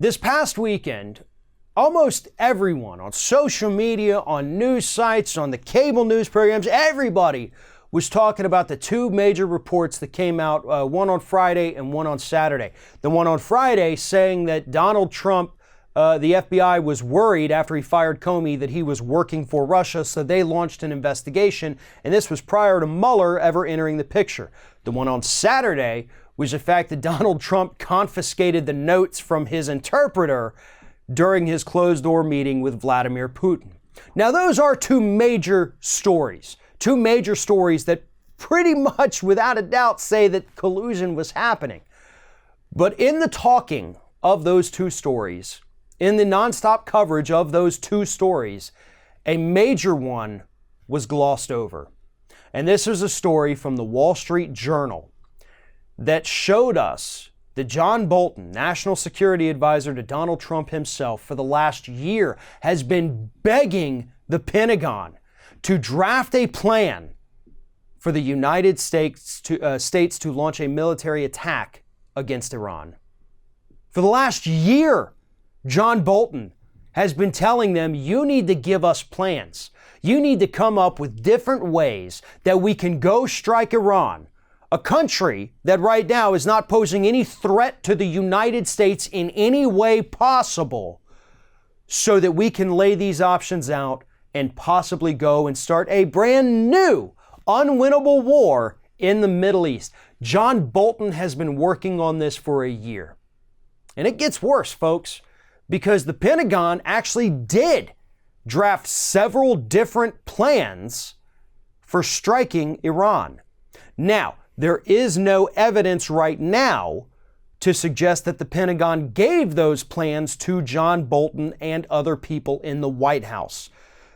This past weekend, almost everyone on social media, on news sites, on the cable news programs, everybody was talking about the two major reports that came out, one on Friday and one on Saturday. The one on Friday saying that Donald Trump, the FBI was worried after he fired Comey that he was working for Russia, so they launched an investigation, and this was prior to Mueller ever entering the picture. The one on Saturday was the fact that Donald Trump confiscated the notes from his interpreter during his closed-door meeting with Vladimir Putin. Now, those are two major stories that pretty much, without a doubt, say that collusion was happening. But in the talking of those two stories, in the nonstop coverage of those two stories, a major one was glossed over. And this is a story from the Wall Street Journal that showed us that John Bolton, National Security Advisor to Donald Trump himself, for the last year has been begging the Pentagon to draft a plan for the United States to launch a military attack against Iran. For the last year, John Bolton has been telling them, you need to give us plans. You need to come up with different ways that we can go strike Iran, a country that right now is not posing any threat to the United States in any way possible, so that we can lay these options out and possibly go and start a brand new, unwinnable war in the Middle East. John Bolton has been working on this for a year. And it gets worse, folks, because the Pentagon actually did draft several different plans for striking Iran. Now, there is no evidence right now to suggest that the Pentagon gave those plans to John Bolton and other people in the White House.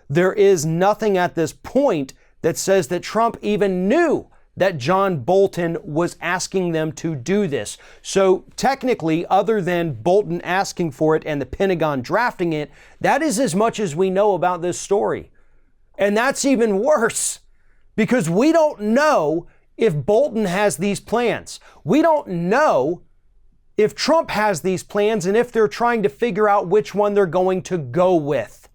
There is nothing at this point that says that Trump even knew that John Bolton was asking them to do this. So technically, other than Bolton asking for it and the Pentagon drafting it, that is as much as we know about this story. And that's even worse, because we don't know if Bolton has these plans. We don't know if Trump has these plans and if they're trying to figure out which one they're going to go with.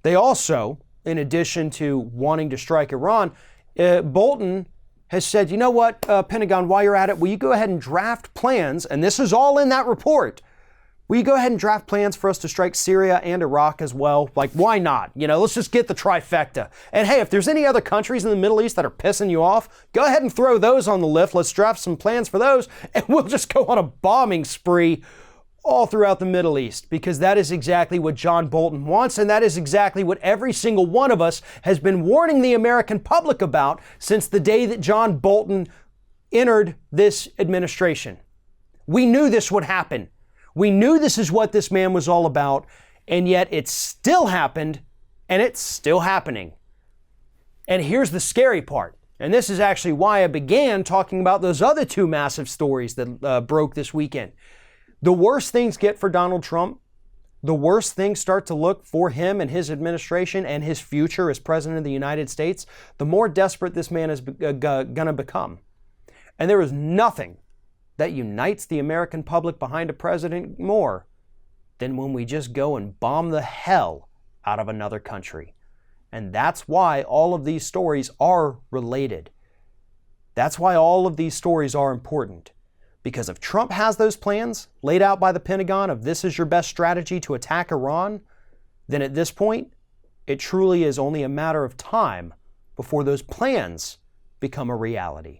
They also, in addition to wanting to strike Iran, Bolton has said, you know what, Pentagon, while you're at it, will you go ahead and draft plans, and this is all in that report, will you go ahead and draft plans for us to strike Syria and Iraq as well? Like, why not? Let's just get the trifecta. And hey, if there's any other countries in the Middle East that are pissing you off, go ahead and throw those on the list. Let's draft some plans for those, and we'll just go on a bombing spree all throughout the Middle East, because that is exactly what John Bolton wants, and that is exactly what every single one of us has been warning the American public about since the day that John Bolton entered this administration. We knew this would happen. We knew this is what this man was all about, and yet it still happened, and it's still happening. And here's the scary part, and this is actually why I began talking about those other two massive stories that broke this weekend. The worse things get for Donald Trump, the worse things start to look for him and his administration and his future as president of the United States, the more desperate this man is going to become. And there is nothing that unites the American public behind a president more than when we just go and bomb the hell out of another country. And that's why all of these stories are related. That's why all of these stories are important. Because if Trump has those plans laid out by the Pentagon of this is your best strategy to attack Iran, then at this point, it truly is only a matter of time before those plans become a reality.